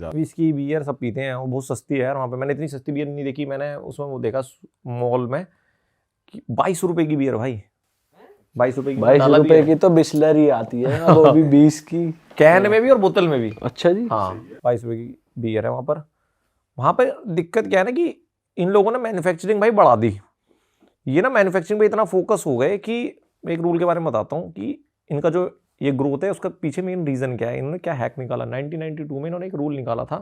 Whisky beer सब पीते हैं, वो बहुत सस्ती है यार वहाँ पे। मैंने इतनी सस्ती बियर नहीं देखी, मैंने उसमें वो देखा मॉल में 22 रुपए की बियर भाई, 22 रुपए की। 22 रुपए की तो बिस्लरी आती है, वो भी 20 की कैन में भी और बोतल में भी। अच्छा जी, हाँ 22 रुपए की बियर है वहाँ पर। वहाँ पर दिक्कत क्या है ना कि इन लोगों ने मैन्युफैक्चरिंग भाई बढ़ा दी। ये ना मैन्युफैक्चरिंग पे इतना फोकस हो गए कि एक रूल के बारे में बताता हूँ कि इनका जो ये ग्रोथ है उसका पीछे मेन रीज़न क्या है। इन्होंने क्या हैक निकाला, 1992 में इन्होंने एक रूल निकाला था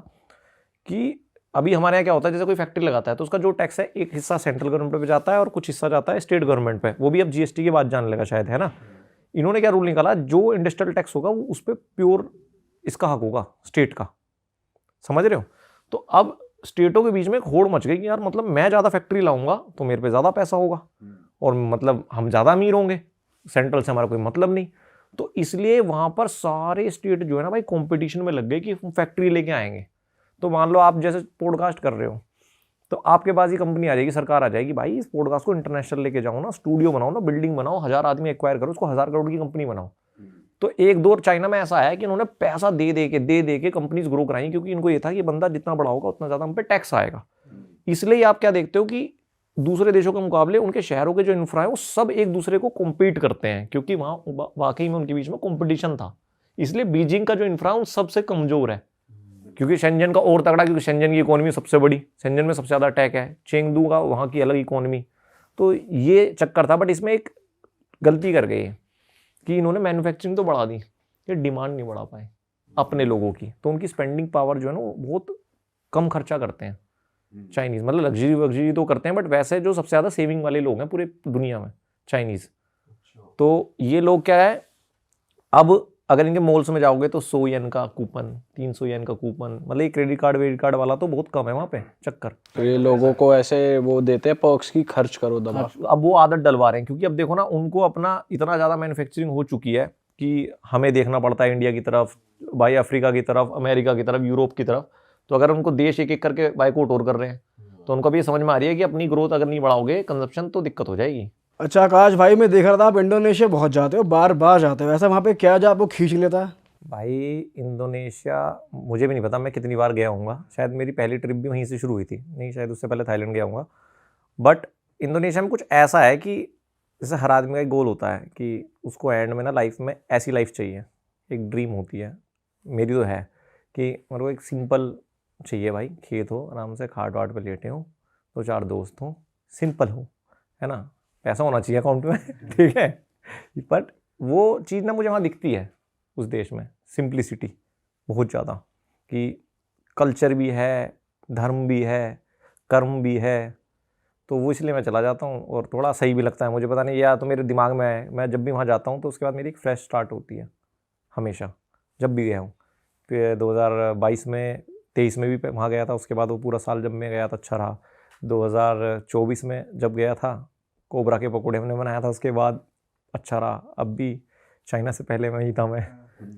कि अभी हमारे यहाँ क्या होता है, जैसे कोई फैक्ट्री लगाता है तो उसका जो टैक्स है एक हिस्सा सेंट्रल गवर्नमेंट पे जाता है और कुछ हिस्सा जाता है स्टेट गवर्नमेंट पे। वो भी अब जीएसटी के बाद जाने लगा शायद, है ना। इन्होंने क्या रूल निकाला, जो इंडस्ट्रियल टैक्स होगा वो उस पर प्योर इसका हक होगा, स्टेट का। समझ रहे हो। तो अब स्टेटों के बीच में एक होड़ मच गई कि यार मतलब मैं ज़्यादा फैक्ट्री लाऊंगा तो मेरे पे ज़्यादा पैसा होगा और मतलब हम ज़्यादा अमीर होंगे, सेंट्रल से हमारा कोई मतलब नहीं। तो इसलिए वहाँ पर सारे स्टेट जो है ना भाई कंपटीशन में लग गए कि फैक्ट्री लेके आएंगे। तो मान लो आप जैसे पॉडकास्ट कर रहे हो तो आपके पास ही कंपनी आ जाएगी, सरकार आ जाएगी, भाई इस पॉडकास्ट को इंटरनेशनल लेके जाओ ना, स्टूडियो बनाओ ना, बिल्डिंग बनाओ, 1000 आदमी एक्वायर करो, उसको 1000 करोड़ की कंपनी बनाओ। तो एक दो चाइना में ऐसा है कि इन्होंने पैसा दे के कंपनीज ग्रो कराई, क्योंकि इनको ये था कि बंदा जितना बड़ा होगा उतना ज़्यादा हम पे टैक्स आएगा। इसलिए आप क्या देखते हो कि दूसरे देशों के मुकाबले उनके शहरों के जो इंफ्रा है वो सब एक दूसरे को कॉम्पीट करते हैं, क्योंकि वहाँ वाकई में उनके बीच में कॉम्पिटिशन था। इसलिए बीजिंग का जो इंफ्रा उन सबसे कमजोर है, क्योंकि शेंजन का और तगड़ा, क्योंकि शेंजन की इकोनॉमी सबसे बड़ी, शेंजन में सबसे ज़्यादा टैक है, चेंगदू का वहाँ की अलग इकोनॉमी। तो ये चक्कर था। बट इसमें एक गलती कर गए कि इन्होंने मैन्युफैक्चरिंग तो बढ़ा दी, ये डिमांड नहीं बढ़ा पाए अपने लोगों की। तो उनकी स्पेंडिंग पावर जो है ना वो बहुत कम खर्चा करते हैं चाइनीज़। मतलब लग्जरी तो करते हैं बट वैसे जो सबसे ज़्यादा सेविंग वाले लोग हैं पूरे दुनिया में चाइनीज़। तो ये लोग क्या है, अब अगर इनके मॉल्स में जाओगे तो 100 येन का कूपन, 300 येन का कूपन, मतलब ये क्रेडिट कार्ड वाला तो बहुत कम है वहाँ पे चक्कर। तो ये लोगों को ऐसे वो देते हैं पर्क्स की, खर्च करो दबा। अब वो आदत डलवा रहे हैं, क्योंकि अब देखो ना उनको अपना इतना ज़्यादा मैन्युफैक्चरिंग हो चुकी है कि हमें देखना पड़ता है इंडिया की तरफ, भाई अफ्रीका की तरफ, अमेरिका की तरफ, यूरोप की तरफ। तो अगर उनको देश एक एक करके बाइकआउट और कर रहे हैं तो उनको भी ये समझ में आ रही है कि अपनी ग्रोथ अगर नहीं बढ़ाओगे कंजप्शन तो दिक्कत हो जाएगी। अच्छा आकाश भाई, मैं देख रहा था आप इंडोनेशिया बहुत जाते हो, बार बार जाते हो, ऐसा वहाँ पे क्या जो आपको खींच लेता है? भाई इंडोनेशिया मुझे भी नहीं पता मैं कितनी बार गया हूँगा, शायद मेरी पहली ट्रिप भी वहीं से शुरू हुई थी, नहीं शायद उससे पहले थाईलैंड गया हूँगा। बट इंडोनेशिया में कुछ ऐसा है कि जैसे हर आदमी का एक गोल होता है कि उसको एंड में ना लाइफ में ऐसी लाइफ चाहिए, एक ड्रीम होती है, मेरी तो है कि मेरे को एक सिंपल चाहिए भाई, खेत हो, आराम से खाट वाट पे लेटे हो, 2-4 दोस्त हो, सिंपल हो, है ना, पैसा होना चाहिए अकाउंट में ठीक है। बट वो चीज़ ना मुझे वहाँ दिखती है उस देश में, सिंप्लिसिटी बहुत ज़्यादा, कि कल्चर भी है, धर्म भी है, कर्म भी है। तो वो इसलिए मैं चला जाता हूँ और थोड़ा सही भी लगता है मुझे, पता नहीं या तो मेरे दिमाग में है, मैं जब भी वहाँ जाता हूँ तो उसके बाद मेरी एक फ्रेश स्टार्ट होती है हमेशा, जब भी गया हूँ। फिर 2022 में 23 में भी वहाँ गया था, उसके बाद वो पूरा साल जब मैं गया था अच्छा रहा। 2024 में जब गया था कोबरा के पकौड़े हमने बनाया था, उसके बाद अच्छा रहा। अब भी चाइना से पहले वहीं था मैं,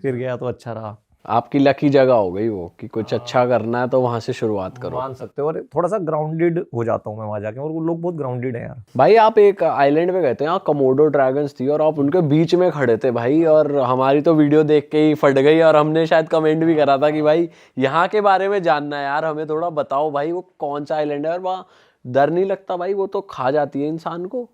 फिर गया तो अच्छा रहा। आपकी लकी जगह हो गई वो कि कुछ अच्छा करना है तो वहां से शुरुआत करो, मान सकते हो। और थोड़ा सा ग्राउंडेड हो जाता हूँ मैं वहाँ जाके, और वो लोग बहुत ग्राउंडेड है यार। भाई आप एक आइलैंड पे गए थे, यहाँ कमोडो ड्रैगन्स थी और आप उनके बीच में खड़े थे भाई, और हमारी तो वीडियो देख के ही फट गई और हमने शायद कमेंट भी करा था कि भाई यहाँ के बारे में जानना है यार, हमें थोड़ा बताओ भाई वो कौन सा आइलैंड है और वहाँ डर नहीं लगता भाई, वो तो खा जाती है इंसान को।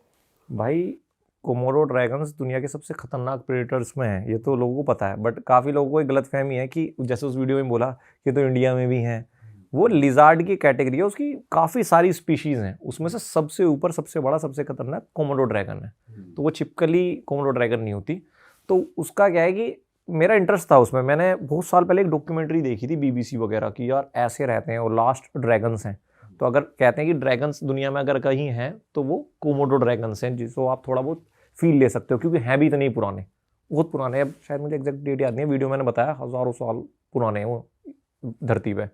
भाई कोमोडो ड्रैगन्स दुनिया के सबसे खतरनाक प्रेडेटर्स में है, ये तो लोगों को पता है। बट काफ़ी लोगों को एक गलतफहमी है कि जैसे उस वीडियो में बोला कि तो इंडिया में भी हैं, वो लिजार्ड की कैटेगरी है, उसकी काफ़ी सारी स्पीशीज़ हैं, उसमें से सबसे ऊपर सबसे बड़ा सबसे खतरनाक कोमोडो ड्रैगन है। तो वो चिपकली कोमोडो ड्रैगन नहीं होती। तो उसका क्या है कि मेरा इंटरेस्ट था उसमें, मैंने बहुत साल पहले एक डॉक्यूमेंट्री देखी थी BBC वगैरह की, यार ऐसे रहते हैं, वो लास्ट ड्रैगन्स हैं। तो अगर कहते हैं कि ड्रैगन्स दुनिया में अगर कहीं हैं तो वो कोमोडो ड्रैगन्स हैं, जिसको आप थोड़ा बहुत फील ले सकते हो, क्योंकि हैं भी इतने ही पुराने, बहुत पुराने। अब शायद मुझे एग्जैक्ट डेट याद नहीं है, वीडियो मैंने बताया हज़ारों साल पुराने हैं वो धरती पे।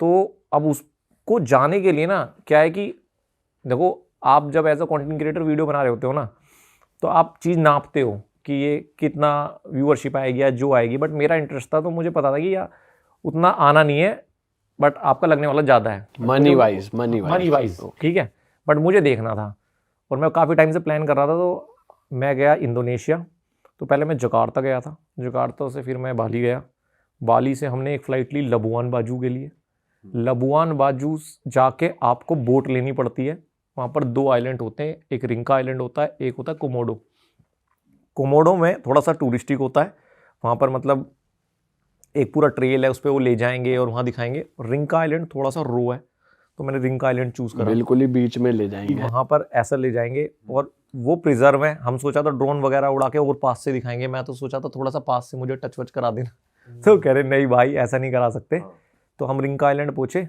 तो अब उसको जाने के लिए ना क्या है कि देखो, आप जब as a content creator video बना रहे होते हो ना, तो आप चीज़ नापते हो कि ये कितना व्यूअरशिप आएगी या जो आएगी। बट मेरा इंटरेस्ट था तो मुझे पता था कि यार उतना आना नहीं है, बट आपका लगने वाला ज़्यादा है मनी वाइज ठीक है। बट मुझे देखना था और मैं काफ़ी टाइम से प्लान कर रहा था। तो मैं गया इंडोनेशिया, तो पहले मैं जकार्ता गया था, जकार्ता से फिर मैं बाली गया, बाली से हमने एक फ़्लाइट ली लबुआन बाजू के लिए। लबुआन बाजू जाके आपको बोट लेनी पड़ती है। वहाँ पर 2 आइलैंड होते हैं, एक रिंका आइलैंड होता है, एक होता है कोमोडो। कोमोडो में थोड़ा सा टूरिस्टिक होता है, वहाँ पर मतलब एक पूरा ट्रेल है, उस पर वो ले जाएंगे और वहाँ दिखाएंगे। रिंका आइलैंड थोड़ा सा रो है, तो मैंने रिंका आइलैंड चूज़ करा। बिल्कुल ही बीच में ले जाएंगे। वहाँ पर ऐसा ले जाएंगे और वो प्रिजर्व है। हम सोचा था ड्रोन वगैरह उड़ा के और पास से दिखाएंगे, मैं तो सोचा था थोड़ा सा पास से मुझे टच वच करा देना। तो कह रहे नहीं भाई ऐसा नहीं करा सकते। तो हम रिंका आइलैंड पहुँचे।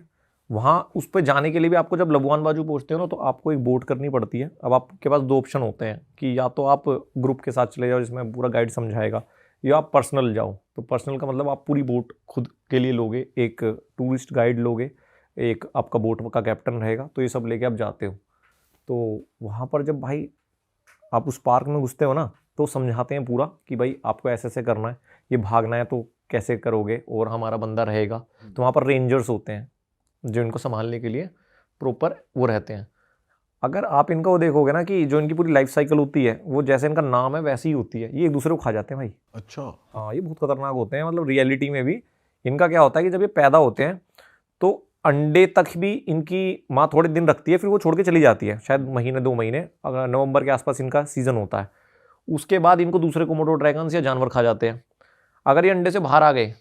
वहाँ उस पर जाने के लिए भी आपको जब लबुआन बाजू पहुँचते हो ना, तो आपको एक बोट करनी पड़ती है। अब आपके पास 2 ऑप्शन होते हैं कि या तो आप ग्रुप के साथ चले जाओ जिसमें पूरा गाइड समझाएगा, या आप पर्सनल जाओ। तो पर्सनल का मतलब आप पूरी बोट खुद के लिए लोगे, एक टूरिस्ट गाइड लोगे, एक आपका बोट का कैप्टन रहेगा, तो ये सब लेके आप जाते हो। तो वहाँ पर जब भाई आप उस पार्क में घुसते हो ना, तो समझाते हैं पूरा कि भाई आपको ऐसे ऐसे करना है, ये भागना है तो कैसे करोगे, और हमारा बंदा रहेगा। तो वहाँ पर रेंजर्स होते हैं जो इनको संभालने के लिए प्रॉपर वो रहते हैं। अगर आप इनका वो देखोगे ना कि जो इनकी पूरी लाइफ साइकिल होती है, वो जैसे इनका नाम है वैसी ही होती है। ये एक दूसरे को खा जाते हैं भाई। अच्छा। हाँ, ये बहुत खतरनाक होते हैं। मतलब रियलिटी में भी इनका क्या होता है कि जब ये पैदा होते हैं तो अंडे तक भी इनकी माँ थोड़े दिन रखती है, फिर वो छोड़ के चली जाती है, शायद महीने 2 महीने। अगर नवंबर के आसपास इनका सीज़न होता है, उसके बाद इनको दूसरे कोमोडो ड्रैगन्स या जानवर खा जाते हैं। अगर ये अंडे से बाहर आ गए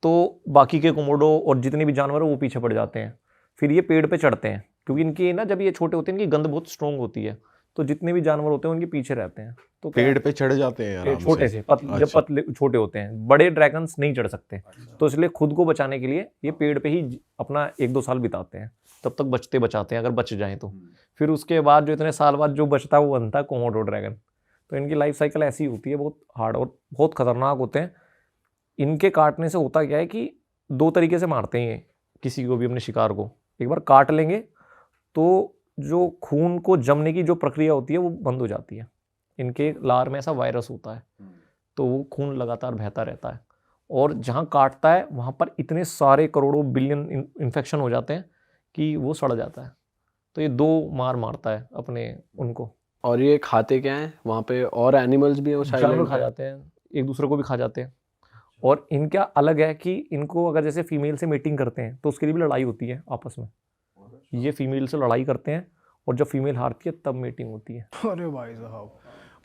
तो बाकी के कोमोडो और जितने भी जानवर हैं वो पीछे पड़ जाते हैं। फिर ये पेड़ पे चढ़ते हैं, क्योंकि इनकी ना जब ये छोटे होते हैं इनकी गंध बहुत स्ट्रॉन्ग होती है, तो जितने भी जानवर होते हैं उनके पीछे रहते हैं। तो पेड़ पे चढ़ जाते हैं आराम छोटे से जब पतले छोटे होते हैं, बड़े ड्रैगन्स नहीं चढ़ सकते। तो इसलिए खुद को बचाने के लिए ये पेड़ पे ही अपना 1-2 साल बिताते हैं, तब तक बचते बचाते हैं, अगर बच जाएं तो। फिर उसके बाद जो इतने साल बाद जो बचता है वो बनता है कोमोडो ड्रैगन। तो इनकी लाइफ साइकिल ऐसी होती है, बहुत हार्ड और बहुत खतरनाक होते हैं। इनके काटने से होता क्या है कि 2 तरीके से मारते हैं ये किसी को भी, अपने शिकार को। एक बार काट लेंगे तो जो खून को जमने की जो प्रक्रिया होती है वो बंद हो जाती है। इनके लार में ऐसा वायरस होता है, तो वो खून लगातार बहता रहता है, और जहाँ काटता है वहाँ पर इतने सारे करोड़ों बिलियन इन्फेक्शन हो जाते हैं कि वो सड़ जाता है। तो ये 2 मार मारता है अपने उनको। और ये खाते क्या है वहाँ पे? और एनिमल्स भी हैं उस जानवर आइलैंड खा जाते हैं, एक दूसरे को भी खा जाते हैं। और इनका अलग है कि इनको अगर जैसे फीमेल से मीटिंग करते हैं तो उसके लिए भी लड़ाई होती है आपस में। ये फीमेल से लड़ाई करते हैं और जब फीमेल हारती है तब मीटिंग होती है। अरे भाई साहब,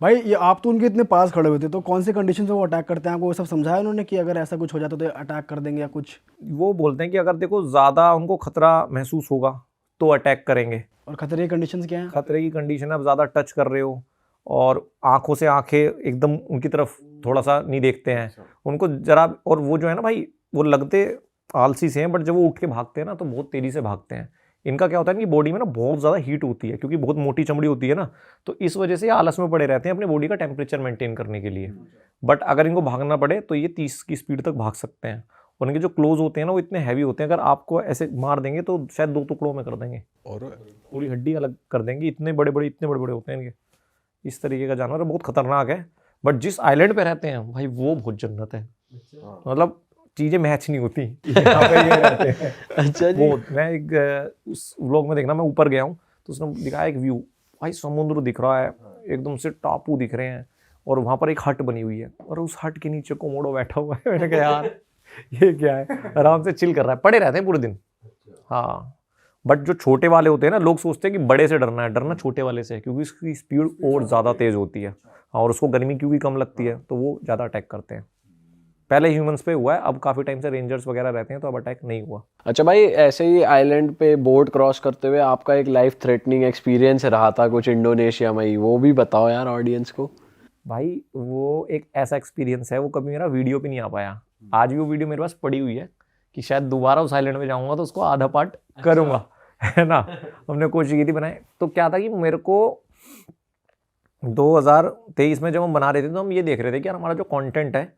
भाई ये आप तो उनके इतने पास खड़े हुए थे, तो कौन से कंडीशन से वो अटैक करते हैं? आपको वो सब समझाया उन्होंने कि अगर ऐसा कुछ हो जाता तो अटैक कर देंगे या कुछ? वो बोलते हैं कि अगर देखो ज़्यादा उनको खतरा महसूस होगा तो अटैक करेंगे। और खतरे की कंडीशंस क्या हैं? खतरे की कंडीशन है, आप ज़्यादा टच कर रहे हो और आंखों से आंखें एकदम उनकी तरफ थोड़ा सा नहीं देखते हैं उनको जरा। और वो जो है ना भाई, वो लगते आलसी से हैं, बट जब वो उठ के भागते हैं ना तो बहुत तेज़ी से भागते हैं। इनका क्या होता है कि बॉडी में ना बहुत ज़्यादा हीट होती है, क्योंकि बहुत मोटी चमड़ी होती है ना, तो इस वजह से ये आलस में पड़े रहते हैं अपनी बॉडी का टेम्परेचर मेंटेन करने के लिए। बट अगर इनको भागना पड़े तो ये 30 की स्पीड तक भाग सकते हैं। और इनके जो क्लोज होते हैं ना वो इतने हैवी होते हैं, अगर आपको ऐसे मार देंगे तो शायद 2 टुकड़ों में कर देंगे, और पूरी हड्डी अलग कर देंगे। इतने बड़े बड़े होते हैं इनके। इस तरीके का जानवर है, बहुत खतरनाक है। बट जिस आइलैंड पे रहते हैं भाई वो बहुत जन्नत है। मतलब चीज़ें मैच नहीं होती यहाँ पे ये रहते हैं। अच्छा जी। वो मैं एक उस व्लॉग में देखना, मैं ऊपर गया हूँ तो उसने दिखाया एक व्यू, भाई समुद्र दिख रहा है, एकदम से टापू दिख रहे हैं, और वहाँ पर एक हट बनी हुई है, और उस हट के नीचे कोमोडो बैठा हुआ है। मैंने कहा यार ये क्या है, आराम से चिल कर रहा है, पड़े रहते हैं पूरे दिन। हाँ, बट जो छोटे वाले होते हैं ना, लोग सोचते हैं कि बड़े से डरना है, डरना छोटे वाले से है, क्योंकि इसकी स्पीड और ज़्यादा तेज़ होती है। और उसको गर्मी क्योंकि कम लगती है तो वो ज़्यादा अटैक करते हैं। पहले ह्यूमंस पे हुआ है, अब काफ़ी टाइम से रेंजर्स वगैरह रहते हैं तो अब अटैक नहीं हुआ। अच्छा भाई, ऐसे ही आइलैंड पे बोट क्रॉस करते हुए आपका एक लाइफ थ्रेटनिंग एक्सपीरियंस रहा था कुछ इंडोनेशिया में ही, वो भी बताओ यार ऑडियंस को। भाई वो एक ऐसा एक्सपीरियंस है, वो कभी मेरा वीडियो पे नहीं आ पाया। आज भी वो वीडियो मेरे पास पड़ी हुई है कि शायद दोबारा उस आइलैंड में जाऊँगा तो उसको आधा पार्ट करूँगा, है ना। हमने कोशिश की थी बनाए। तो क्या था कि मेरे को 2023 में जब हम बना रहे थे तो हम ये देख रहे थे कि यार हमारा जो कंटेंट है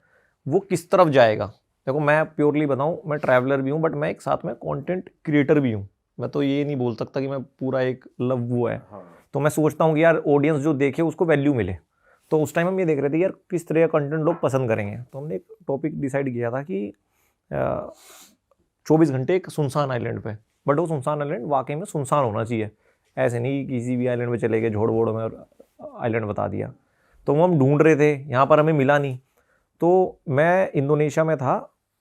वो किस तरफ जाएगा। देखो मैं प्योरली बताऊं, मैं ट्रैवलर भी हूं, बट मैं एक साथ में कंटेंट क्रिएटर भी हूं। मैं तो ये नहीं बोल सकता कि मैं पूरा एक लव वो है। तो मैं सोचता हूं कि यार ऑडियंस जो देखे उसको वैल्यू मिले। तो उस टाइम हम ये देख रहे थे यार किस तरह का कंटेंट लोग पसंद करेंगे। तो हमने एक टॉपिक डिसाइड किया था कि 24 घंटे एक सुनसान आइलैंड पे, बट वो सुनसान आइलैंड वाकई में सुनसान होना चाहिए। ऐसे नहीं कि किसी भी आइलैंड में चले गए झोड़ वोड़ में और आइलैंड बता दिया। तो वो हम ढूंढ रहे थे, यहाँ पर हमें मिला नहीं। तो मैं इंडोनेशिया में था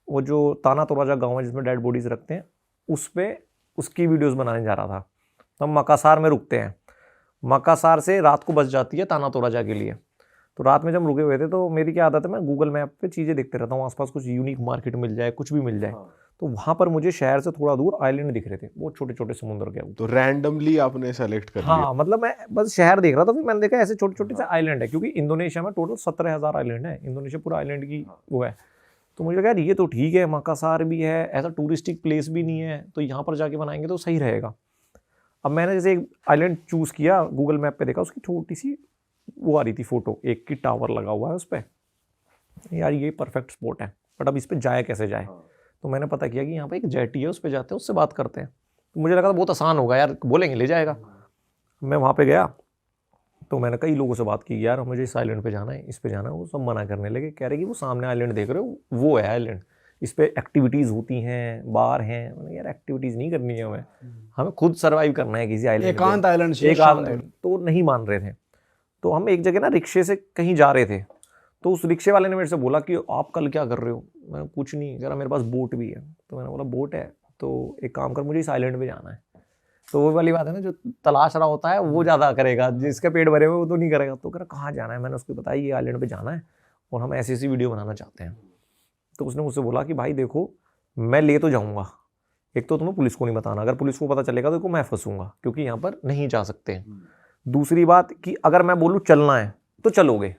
वो जो ताना तोराजा गाँव है जिसमें डेड बॉडीज रखते हैं, उस पे उसकी वीडियोस बनाने जा रहा था। तो हम मकासार में रुकते हैं, मकासार से रात को बस जाती है ताना तोराजा के लिए। तो रात में जब रुके हुए थे तो मेरी क्या आदत है, मैं गूगल मैप पे चीज़ें देखते रहता हूँ, आसपास कुछ यूनिक मार्केट मिल जाए, कुछ भी मिल जाए। तो वहाँ पर मुझे शहर से थोड़ा दूर आइलैंड दिख रहे थे, वो छोटे छोटे समुद्र के ऊपर। तो रैंडमली आपने सेलेक्ट कर लिया। हाँ, मतलब मैं बस शहर देख रहा था, फिर मैंने देखा ऐसे छोटे छोटे से आइलैंड है, क्योंकि इंडोनेशिया में टोटल 17,000 आइलैंड है। इंडोनेशिया पूरा आइलैंड की वो है। तो मुझे लगा यार ये तो ठीक है, मकासार भी है, ऐसा टूरिस्टिक प्लेस भी नहीं है, तो यहाँ पर जाके बनाएंगे तो सही रहेगा। अब मैंने जैसे एक आइलैंड चूज़ किया, गूगल मैप पे देखा, उसकी छोटी सी वो आ रही थी फोटो, एक की टावर लगा हुआ है उस पर। यार ये परफेक्ट स्पॉट है, बट अब इस पर जाए कैसे जाए। तो मैंने पता किया कि यहाँ पे एक जेटी है, उस पर जाते हैं, उससे बात करते हैं। तो मुझे लगा बहुत आसान होगा यार, बोलेंगे ले जाएगा। मैं वहाँ पे गया तो मैंने कई लोगों से बात की, यार मुझे इस आइलैंड पे जाना है, इस पे जाना है। वो सब मना करने लगे, कह रहे कि वो सामने आइलैंड देख रहे हो, वो है आइलैंड, इस पे एक्टिविटीज़ होती हैं, बार हैं। मैंने यार एक्टिविटीज़ नहीं करनी है हमें खुद सर्वाइव करना है किसी आइलैंड, एकांत आइलैंड चाहिए, एक शांत। तो नहीं मान रहे थे। तो हम एक जगह ना रिक्शे से कहीं जा रहे थे, तो उस रिक्शे वाले ने मेरे से बोला कि आप कल क्या कर रहे हो। मैं कुछ नहीं कह रहा, मेरे पास बोट भी है। तो मैंने बोला बोट है तो एक काम कर, मुझे इस आइलैंड पे जाना है। तो वो वाली बात है ना, जो तलाश रहा होता है वो ज़्यादा करेगा, जिसके पेट भरे हुए वो तो नहीं करेगा। तो कह रहा कहाँ जाना है, मैंने उसको बताया ये आइलैंड पे जाना है और हम ऐसी ऐसी वीडियो बनाना चाहते हैं। तो उसने मुझसे बोला कि भाई देखो, मैं ले तो जाऊँगा, एक तो तुम्हें पुलिस को नहीं बताना, अगर पुलिस को पता चलेगा तो मैं फंसूंगा, क्योंकि यहाँ पर नहीं जा सकते। दूसरी बात कि अगर मैं बोलूँ चलना है तो चलोगे,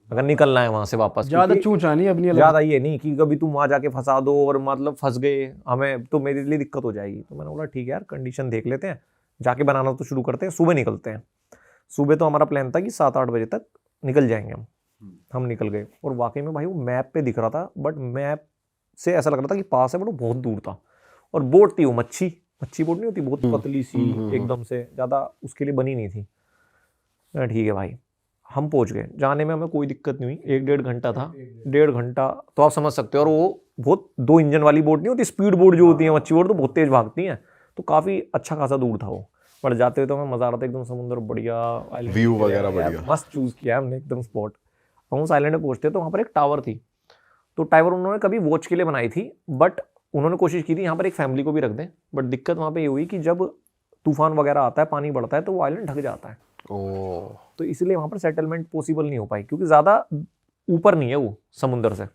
अगर निकलना है वहाँ से वापस, ज्यादा चूचा नहीं अपनी अलग। ज़्यादा ये नहीं कि कभी तुम वहाँ जाके फंसा दो और मतलब फंस गए हमें, तो मेरे लिए दिक्कत हो जाएगी। तो मैंने बोला ठीक है यार, कंडीशन देख लेते हैं, जाके बनाना तो शुरू करते हैं, सुबह निकलते हैं। सुबह तो हमारा प्लान था कि 7-8 बजे तक निकल जाएंगे हम निकल गए। और वाकई में भाई वो मैप पे दिख रहा था, बट मैप से ऐसा लग रहा था कि पास है, बट वो बहुत दूर था। और बोट थी वो मच्छी बोट नहीं होती, बहुत पतली सी एकदम से, ज़्यादा उसके लिए बनी नहीं थी। ठीक है भाई, हम पहुंच गए। जाने में हमें कोई दिक्कत नहीं हुई, 1-1.5 घंटा था, 1.5 घंटा तो आप समझ सकते हो। और वो बहुत 2 इंजन वाली बोट नहीं होती, स्पीड बोट जो होती है, मच्छी बोट तो बहुत तेज भागती हैं, तो काफ़ी अच्छा खासा दूर था वो। पर जाते हुए तो हमें मज़ा आ रहा था, एकदम समुद्र बढ़िया, व्यू वगैरह बढ़िया, मस्त चूज़ किया हमने एकदम स्पॉट। हम उस आइलैंड में पहुंचते तो वहाँ पर एक टावर थी। तो टावर उन्होंने कभी वॉच के लिए बनाई थी, बट उन्होंने कोशिश की थी यहाँ पर एक फैमिली को भी रख दें। बट दिक्कत वहाँ पर ये हुई कि जब तूफान वगैरह आता है, पानी बढ़ता है, तो वो आइलैंड ढक जाता है। तो इसलिए वहाँ पर सेटलमेंट पॉसिबल नहीं हो पाई, क्योंकि ज़्यादा ऊपर नहीं है वो समुंदर से।